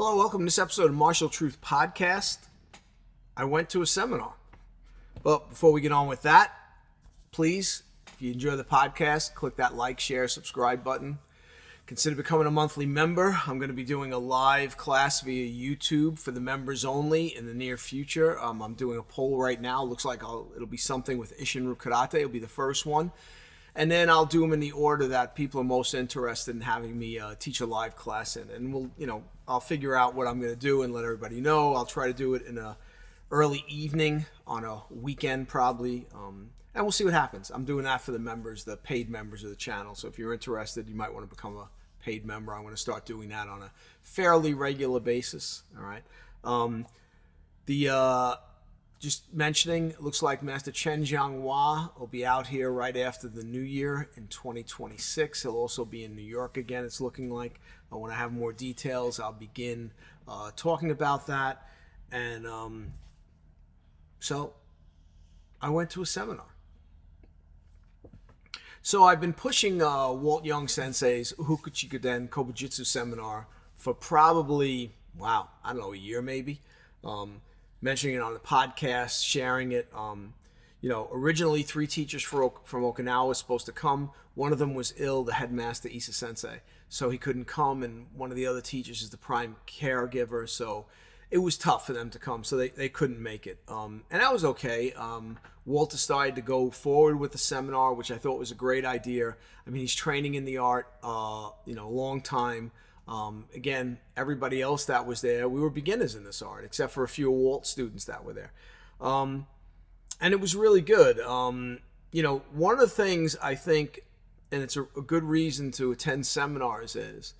Hello, welcome to this episode of Martial Truth Podcast. I went to a seminar. But before we get on with that, please, if you enjoy the podcast, click that like, share, subscribe button. Consider becoming a monthly member. I'm going to be doing a live class via YouTube for the members only in the near future. I'm doing a poll right now. Looks like it'll be something with Isshin Karate. It'll be the first one. And then I'll do them in the order that people are most interested in having me teach a live class in. And I'll figure out what I'm going to do and let everybody know. I'll try to do it in a early evening on a weekend probably. And we'll see what happens. I'm doing that for the members, the paid members of the channel. So if you're interested, you might want to become a paid member. I'm going to start doing that on a fairly regular basis. All right. Just mentioning, it looks like Master Chen Jianghua will be out here right after the new year in 2026. He'll also be in New York again, it's looking like. When I have more details, I'll begin talking about that. And so I went to a seminar. So I've been pushing Walt Young Sensei's Ufuchiku-Den Kobujutsu seminar for probably, a year maybe. Mentioning it on the podcast, sharing it. Originally 3 teachers from Okinawa were supposed to come. One of them was ill, the headmaster, Isa Sensei. So he couldn't come, and one of the other teachers is the prime caregiver. So it was tough for them to come, so they couldn't make it. And that was okay. Walt decided to go forward with the seminar, which I thought was a great idea. I mean, he's training in the art, a long time. Again, everybody else that was there, we were beginners in this art, except for a few Walt students that were there. And it was really good. One of the things I think, and it's a good reason to attend seminars is,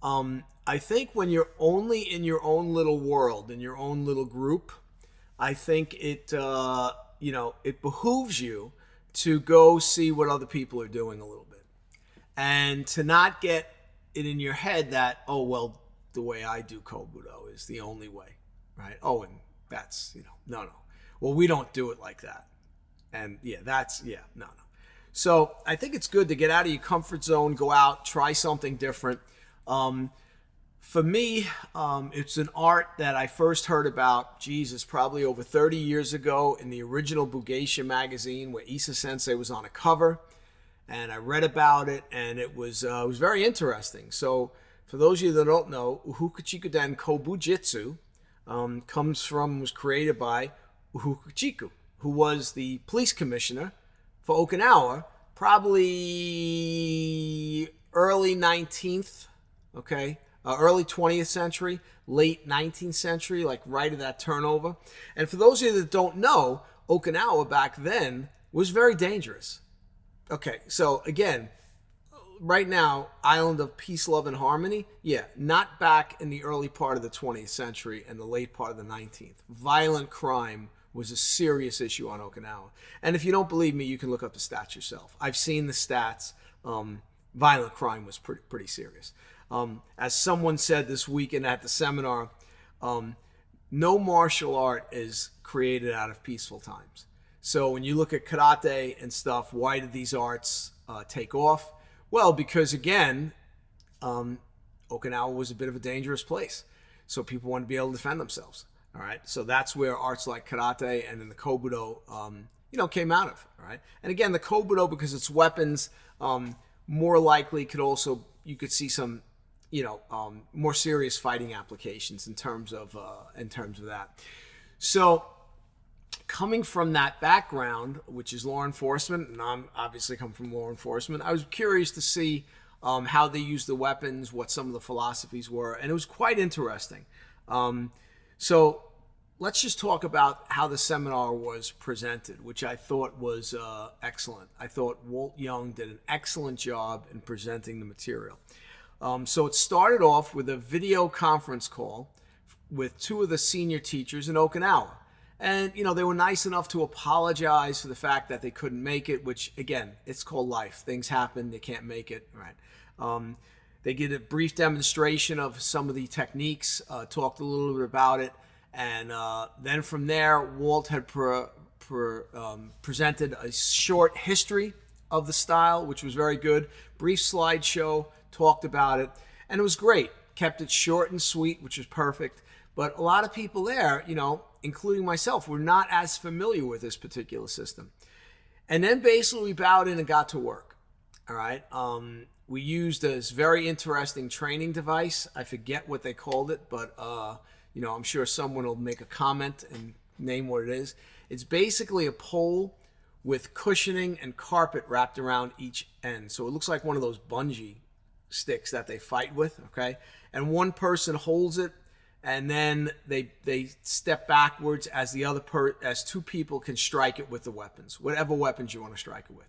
I think when you're only in your own little world, in your own little group, I think it behooves you to go see what other people are doing a little bit. And to not get it in your head that, the way I do Kobudo is the only way, right? And that's, no. Well, we don't do it like that. And no. So I think it's good to get out of your comfort zone, go out, try something different. For me, it's an art that I first heard about, probably over 30 years ago in the original Bugeisha magazine where Isa Sensei was on a cover. And I read about it, and it was very interesting. So for those of you that don't know, Ufuchiku-Den Kobujutsu was created by Ufuchiku, who was the police commissioner for Okinawa, probably early 19th, early 20th century, late 19th century, like right at that turnover. And for those of you that don't know, Okinawa back then was very dangerous. Okay, so again, right now, island of peace, love, and harmony, not back in the early part of the 20th century and the late part of the 19th. Violent crime was a serious issue on Okinawa. And if you don't believe me, you can look up the stats yourself. I've seen the stats. Violent crime was pretty serious. As someone said this weekend at the seminar, no martial art is created out of peaceful times. So when you look at karate and stuff, why did these arts take off? Well, because again, Okinawa was a bit of a dangerous place. So people wanted to be able to defend themselves. All right. So that's where arts like karate and then the Kobudo, came out of. All right. And again, the Kobudo, because it's weapons, more likely you could see some, more serious fighting applications in terms of that. So coming from that background, which is law enforcement, and I'm obviously come from law enforcement, I was curious to see how they used the weapons, what some of the philosophies were, and it was quite interesting. So let's just talk about how the seminar was presented, which I thought was excellent. I thought Walt Young did an excellent job in presenting the material. So it started off with a video conference call with 2 of the senior teachers in Okinawa. And, they were nice enough to apologize for the fact that they couldn't make it, which, again, it's called life. Things happen. They can't make it, right? They did a brief demonstration of some of the techniques, talked a little bit about it. And then from there, Walt had presented a short history of the style, which was very good. Brief slideshow, talked about it. And it was great. kept it short and sweet, which is perfect. But a lot of people there, including myself, were not as familiar with this particular system. And then basically we bowed in and got to work. All right. We used this very interesting training device. I forget what they called it, but I'm sure someone will make a comment and name what it is. It's basically a pole with cushioning and carpet wrapped around each end. So it looks like one of those bungee sticks that they fight with, okay? And one person holds it, and then they step backwards as as two people can strike it with the weapons, whatever weapons you want to strike it with.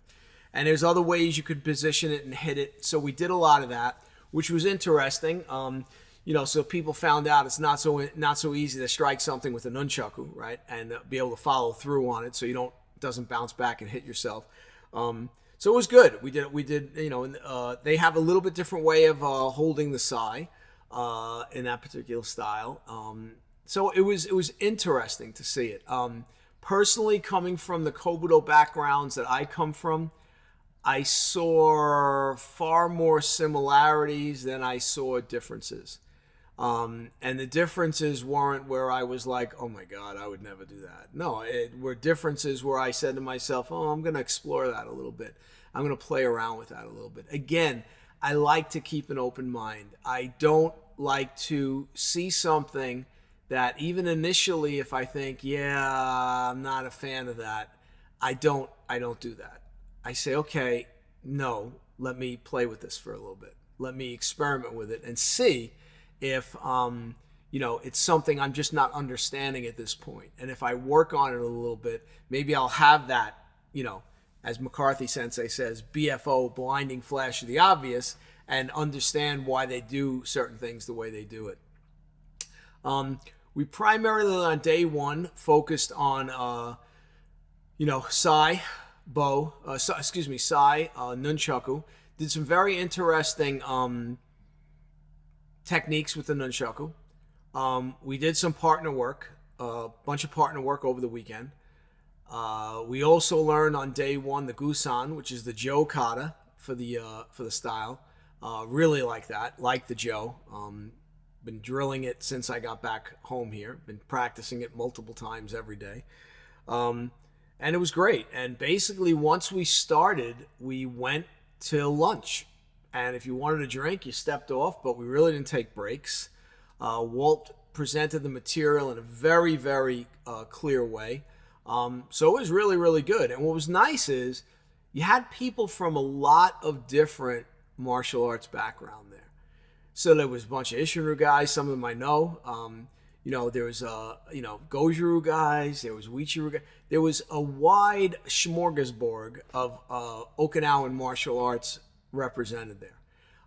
And there's other ways you could position it and hit it. So we did a lot of that, which was interesting. So people found out it's not so easy to strike something with a nunchaku, right? And be able to follow through on it, so it doesn't bounce back and hit yourself. So it was good. We did. They have a little bit different way of holding the sai in that particular style. So it was interesting to see it. Personally, coming from the Kobudo backgrounds that I come from, I saw far more similarities than I saw differences. And the differences weren't where I was like, oh my God, I would never do that. No, it were differences where I said to myself, oh, I'm going to explore that a little bit. I'm going to play around with that a little bit. Again, I like to keep an open mind. I don't like to see something that even initially, if I think, yeah, I'm not a fan of that, I don't do that. I say, okay, no, let me play with this for a little bit. Let me experiment with it and see if it's something I'm just not understanding at this point. And if I work on it a little bit, maybe I'll have that, as McCarthy Sensei says, BFO, blinding flash of the obvious, and understand why they do certain things the way they do it. We primarily on day one focused on, sai, bow, sai, nunchaku. Did some very interesting techniques with the nunchaku. We did some partner work, a bunch of partner work over the weekend. We also learned on day one the gusan, which is the Jo kata for the style. Really like that, like the Jo. Been drilling it since I got back home here. Been practicing it multiple times every day. And it was great. And basically, once we started, we went to lunch. And if you wanted a drink, you stepped off, but we really didn't take breaks. Walt presented the material in a very, very clear way. So it was really, really good. And what was nice is you had people from a lot of different martial arts background there. So there was a bunch of Ishinru guys, some of them I know. There was, Goju guys, there was Uichiru guys. There was a wide smorgasbord of Okinawan martial arts represented there.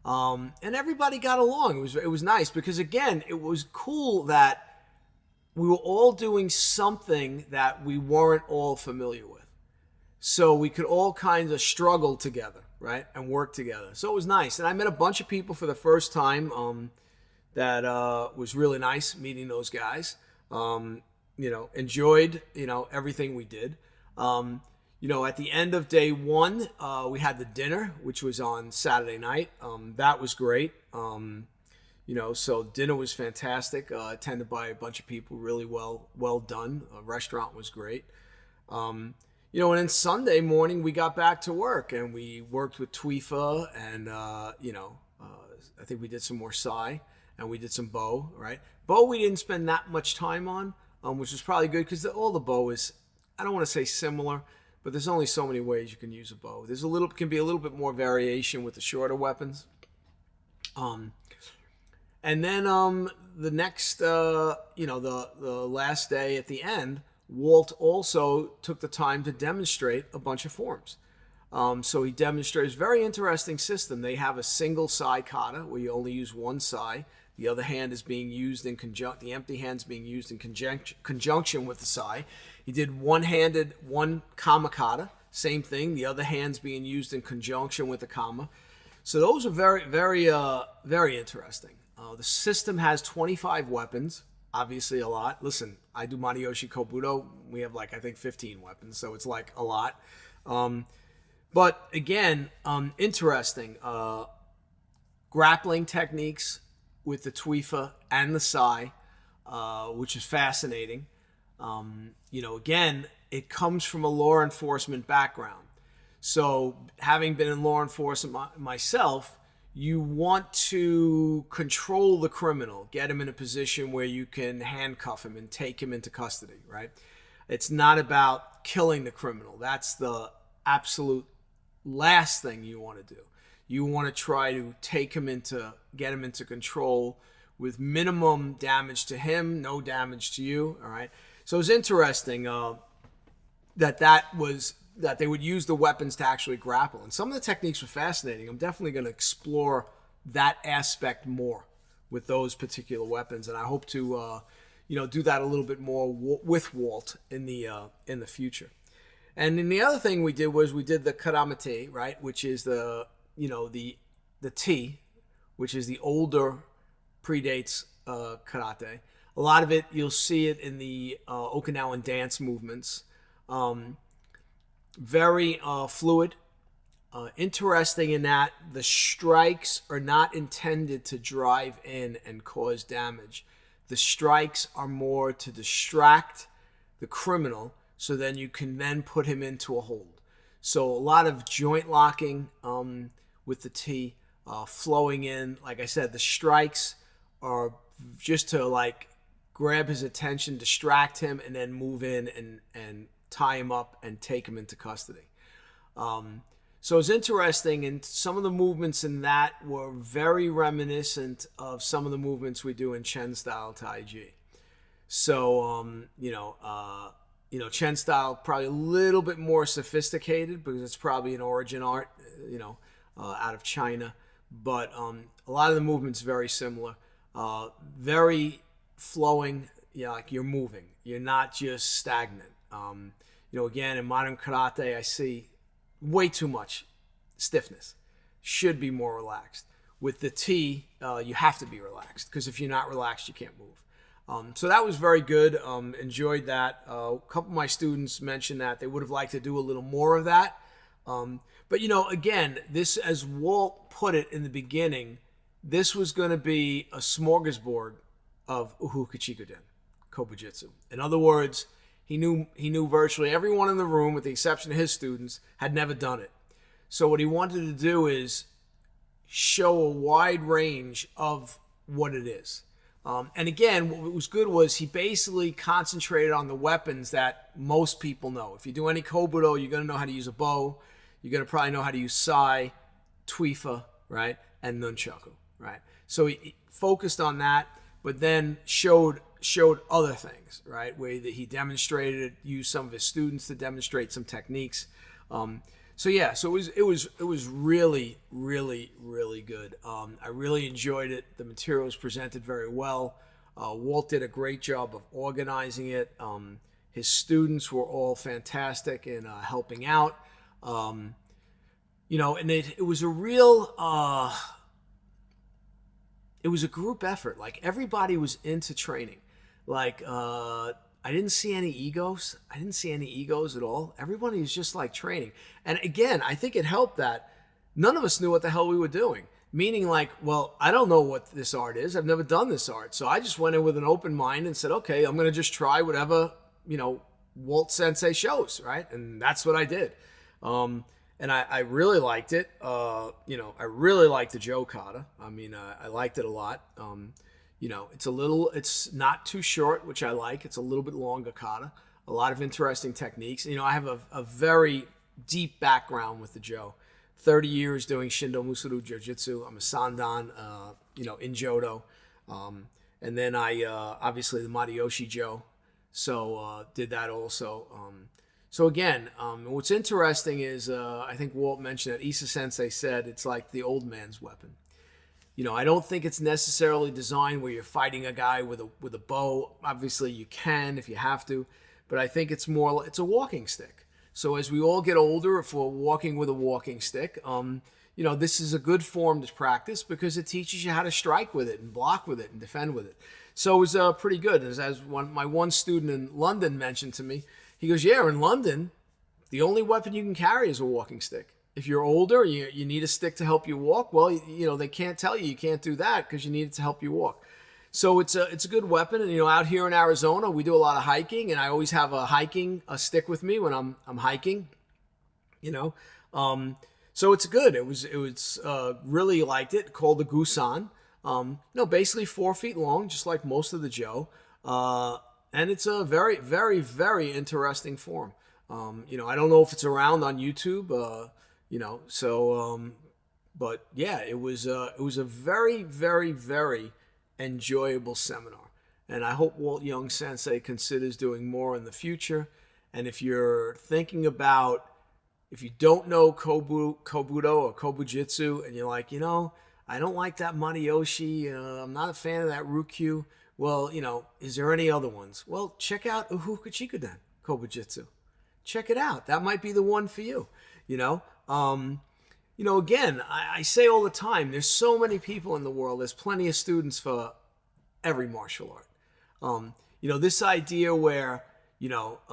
And everybody got along. It was nice because, again, it was cool that we were all doing something that we weren't all familiar with. So we could all kind of struggle together, right, and work together. So it was nice. And I met a bunch of people for the first time that was really nice meeting those guys. Enjoyed, everything we did. At the end of day one, we had the dinner, which was on Saturday night. That was great. So dinner was fantastic. Attended by a bunch of people, really well done. Restaurant was great. And then Sunday morning we got back to work and we worked with Twifa and, I think we did some more sai and we did some bow, right? Bow we didn't spend that much time on, which was probably good because all the bow is, I don't want to say similar, but there's only so many ways you can use a bow. Can be a little bit more variation with the shorter weapons. And then the next, the last day at the end, Walt also took the time to demonstrate a bunch of forms. So he demonstrates a very interesting system. They have a single sai kata where you only use one sai. The other hand is being used in conjunction. The empty hand's being used in conjunction with the sai. He did one-handed, one kama kata. Same thing. The other hand's being used in conjunction with the kama. So those are very, very, very interesting. The system has 25 weapons. Obviously a lot. Listen, I do Mariyoshi Kobudo. We have 15 weapons. So it's a lot. But again, interesting. Grappling techniques with the tuifa and the sai, which is fascinating. Again, it comes from a law enforcement background. So having been in law enforcement myself, you want to control the criminal, get him in a position where you can handcuff him and take him into custody, right? It's not about killing the criminal. That's the absolute last thing you want to do. You want to try to get him into control with minimum damage to him, no damage to you, all right? So it's interesting that they would use the weapons to actually grapple. And some of the techniques were fascinating. I'm definitely going to explore that aspect more with those particular weapons. And I hope to, do that a little bit more with Walt in the future. And then the other thing we did was we did the karamiti, right? Which is the Ti, which is the older, predates karate. A lot of it, you'll see it in the Okinawan dance movements. Very fluid. Interesting in that the strikes are not intended to drive in and cause damage. The strikes are more to distract the criminal so then you can then put him into a hold. So a lot of joint locking with the Ti, flowing in. Like I said, the strikes are just to grab his attention, distract him, and then move in and tie him up and take him into custody. So it's interesting, and some of the movements in that were very reminiscent of some of the movements we do in Chen style Taiji. So, Chen style probably a little bit more sophisticated because it's probably an origin art, out of China. But a lot of the movements very similar, very flowing. Like you're moving, you're not just stagnant. Again, in modern karate, I see way too much stiffness. Should be more relaxed. With the Ti, you have to be relaxed because if you're not relaxed, you can't move. So that was very good. Enjoyed that. A couple of my students mentioned that they would have liked to do a little more of that. But again, this, as Walt put it in the beginning, this was going to be a smorgasbord of Ufuchiku-Den Kobujutsu. In other words, he knew virtually everyone in the room, with the exception of his students, had never done it. So what he wanted to do is show a wide range of what it is. And again, what was good was he basically concentrated on the weapons that most people know. If you do any Kobudo, you're going to know how to use a bow. You're going to probably know how to use sai, tuifa, right, and nunchaku, right? So he focused on that, but then showed other things, right? Where he demonstrated, used some of his students to demonstrate some techniques. So it was really, really, really good. I really enjoyed it. The material was presented very well. Walt did a great job of organizing it. His students were all fantastic in helping out. And it was a real, it was a group effort. Like everybody was into training. I didn't see any egos. I didn't see any egos at all. Everybody was just training. And again, I think it helped that none of us knew what the hell we were doing. Meaning I don't know what this art is. I've never done this art. So I just went in with an open mind and said, okay, I'm going to just try whatever, Walt Sensei shows, right? And that's what I did. And I really liked it. I really liked the Joe kata. I liked it a lot. It's not too short, which I like. It's a little bit longer kata. A lot of interesting techniques. I have a very deep background with the Joe. 30 years doing Shindo Musuru Jiu-Jitsu. I'm a Sandan, in Jodo. And then I, obviously the Matayoshi Joe. So did that also. So again, what's interesting is I think Walt mentioned that Isa Sensei said it's like the old man's weapon. I don't think it's necessarily designed where you're fighting a guy with a bow. Obviously, you can if you have to, but I think it's a walking stick. So as we all get older, if we're walking with a walking stick, this is a good form to practice because it teaches you how to strike with it and block with it and defend with it. So it was pretty good. As my one student in London mentioned to me, he goes, yeah, in London, the only weapon you can carry is a walking stick. If you're older, you need a stick to help you walk. Well, they can't tell you can't do that because you need it to help you walk. So it's a good weapon. And out here in Arizona, we do a lot of hiking, and I always have a stick with me when I'm hiking. So it's good. It was really liked it. Called the gusan. Basically 4 feet long, just like most of the Jo. And it's a very, very, very interesting form. I don't know if it's around on YouTube. But yeah, it was a very, very, very enjoyable seminar, and I hope Walt Young Sensei considers doing more in the future. And if you're thinking about, if you don't know Kobudo or Kobujutsu, and you're like, I don't like that Mariyoshi, I'm not a fan of that Ryukyu. Well, is there any other ones? Well, check out Ufuchiku-Den Kobujutsu. Check it out. That might be the one for you. Again, I say all the time, there's so many people in the world. There's plenty of students for every martial art. This idea where, I'm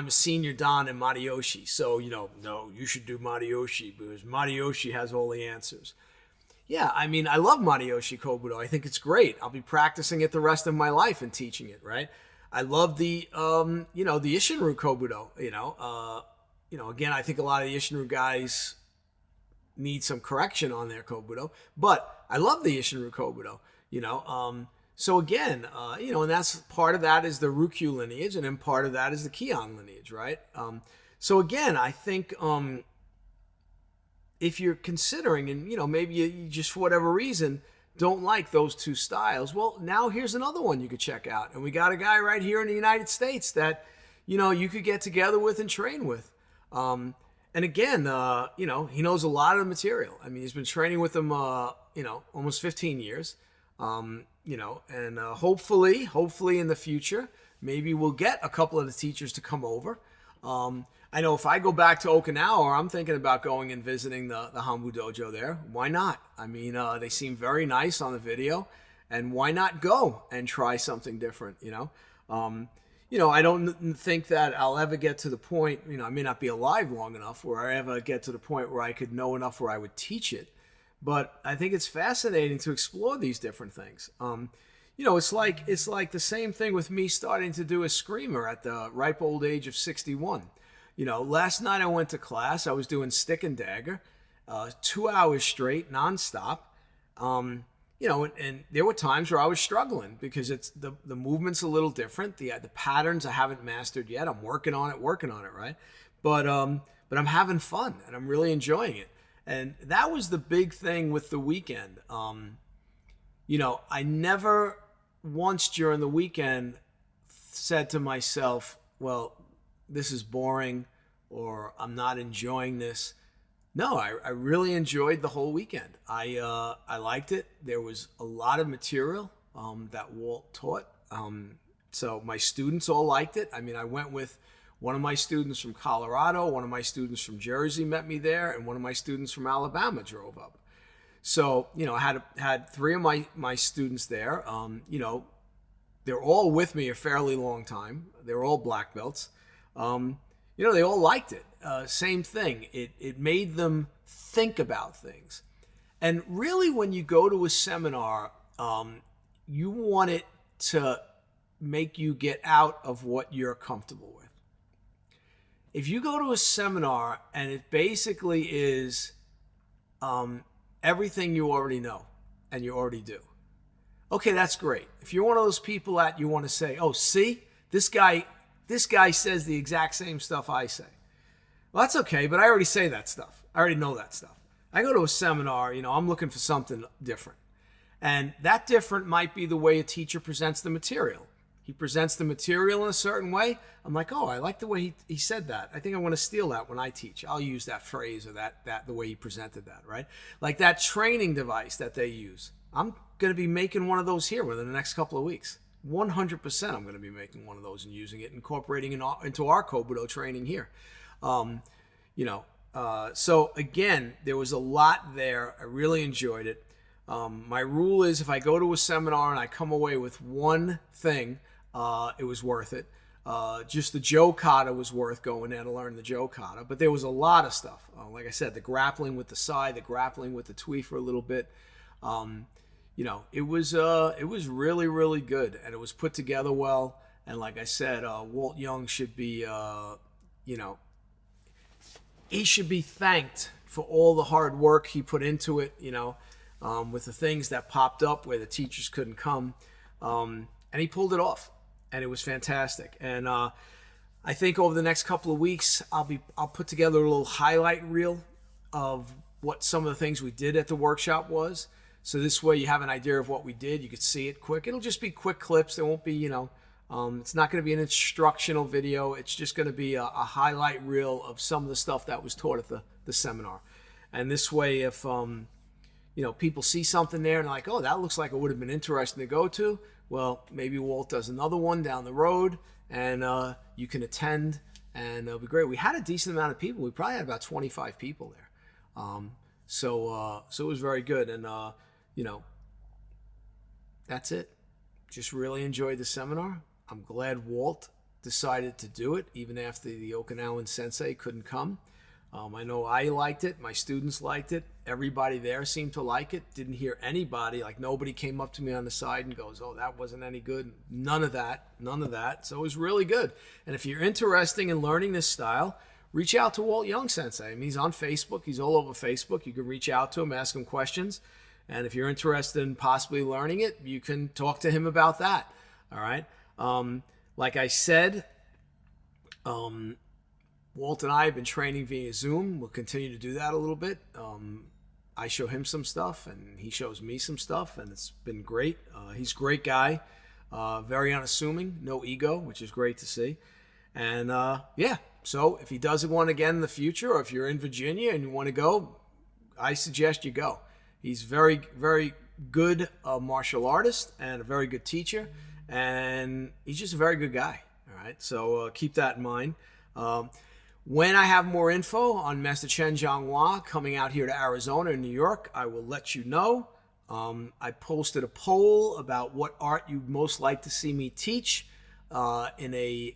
a senior dan in Mariyoshi, so, no, you should do Mariyoshi because Mariyoshi has all the answers. Yeah, I love Mariyoshi Kobudo. I think it's great. I'll be practicing it the rest of my life and teaching it, right? I love the Isshinryu Kobudo, again, I think a lot of the Isshinryu guys need some correction on their Kobudo, but I love the Isshinryu Kobudo, so again, and that's part of that is the Ryukyu lineage, and then part of that is the Kion lineage, right? So again, I think if you're considering, and maybe you just for whatever reason don't like those two styles, well, now here's another one you could check out, and we got a guy right here in the United States that you could get together with and train with. And again, he knows a lot of the material. He's been training with them, almost 15 years. And hopefully in the future, maybe we'll get a couple of the teachers to come over. I know if I go back to Okinawa, I'm thinking about going and visiting the Hanbu Dojo there. Why not? They seem very nice on the video, and why not go and try something different, I don't think that I'll ever get to the point, I may not be alive long enough where I ever get to the point where I could know enough where I would teach it. But I think it's fascinating to explore these different things. It's like the same thing with me starting to do a screamer at the ripe old age of 61. Last night I went to class. I was doing stick and dagger, 2 hours straight, nonstop. And there were times where I was struggling because it's the movement's a little different. The patterns I haven't mastered yet. I'm working on it, right? But I'm having fun and I'm really enjoying it. And that was the big thing with the weekend. I never once during the weekend said to myself, well, this is boring or I'm not enjoying this. No, I really enjoyed the whole weekend. I liked it. There was a lot of material that Walt taught. So my students all liked it. I went with one of my students from Colorado, one of my students from Jersey met me there, and one of my students from Alabama drove up. So, I had 3 of my students there. They're all with me a fairly long time. They're all black belts. They all liked it. Same thing. It made them think about things. And really, when you go to a seminar, you want it to make you get out of what you're comfortable with. If you go to a seminar and it basically is everything you already know and you already do, okay, that's great. If you're one of those people that you want to say, oh, see, this guy says the exact same stuff I say. Well, that's okay, but I already say that stuff. I already know that stuff. I go to a seminar, I'm looking for something different. And that different might be the way a teacher presents the material. He presents the material in a certain way. I'm like, oh, I like the way he said that. I think I want to steal that when I teach. I'll use that phrase or that the way he presented that, right? Like that training device that they use. I'm going to be making one of those here within the next couple of weeks. 100% I'm going to be making one of those and using it, incorporating it into our Kobudo training here. So again, there was a lot there. I really enjoyed it. My rule is if I go to a seminar and I come away with one thing, it was worth it. Just the Jo kata was worth going there to learn the Jo kata, but there was a lot of stuff. Like I said, the grappling with the sai, the grappling with the tui for a little bit. It was really, really good, and it was put together well. And like I said, Walt Young should be, he should be thanked for all the hard work he put into it, with the things that popped up where the teachers couldn't come. And he pulled it off, and it was fantastic. And I think over the next couple of weeks, I'll put together a little highlight reel of what some of the things we did at the workshop was. So this way you have an idea of what we did. You could see it quick. It'll just be quick clips. There won't be, it's not going to be an instructional video. It's just going to be a highlight reel of some of the stuff that was taught at the seminar. And this way, if people see something there and they're like, oh, that looks like it would have been interesting to go to, well, maybe Walt does another one down the road, and you can attend, and it'll be great. We had a decent amount of people. We probably had about 25 people there. So it was very good. And, that's it. Just really enjoyed the seminar. I'm glad Walt decided to do it, even after the Okinawan sensei couldn't come. I know I liked it. My students liked it. Everybody there seemed to like it. Didn't hear anybody, like nobody came up to me on the side and goes, oh, that wasn't any good. None of that. So it was really good. And if you're interested in learning this style, reach out to Walt Young sensei. I mean, he's on Facebook. He's all over Facebook. You can reach out to him, ask him questions. And if you're interested in possibly learning it, you can talk to him about that. All right. Like I said, Walt and I have been training via Zoom. We'll continue to do that a little bit. I show him some stuff, and he shows me some stuff, and it's been great. He's a great guy, very unassuming, no ego, which is great to see. And so if he does one again in the future, or if you're in Virginia and you want to go, I suggest you go. He's very, very good martial artist and a very good teacher, and he's just a very good guy. All right, so keep that in mind. When I have more info on Master Chen Zhanghua coming out here to Arizona and New York, I will let you know. I posted a poll about what art you'd most like to see me teach in a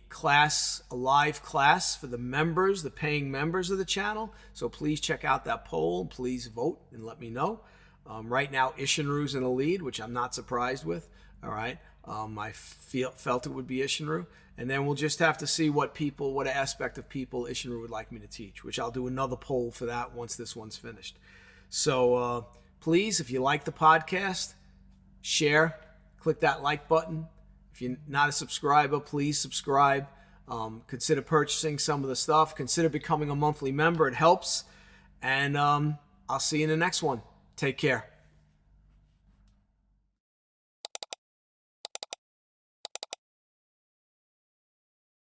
live class for the members, the paying members of the channel. So please check out that poll. Please vote and let me know. Right now, Isshinru's in the lead, which I'm not surprised with. All right. I felt it would be Isshinru. And then we'll just have to see what aspect of people Isshinru would like me to teach, which I'll do another poll for that once this one's finished. So please, if you like the podcast, share, click that like button. If you're not a subscriber, please subscribe. Consider purchasing some of the stuff. Consider becoming a monthly member. It helps. And I'll see you in the next one. Take care.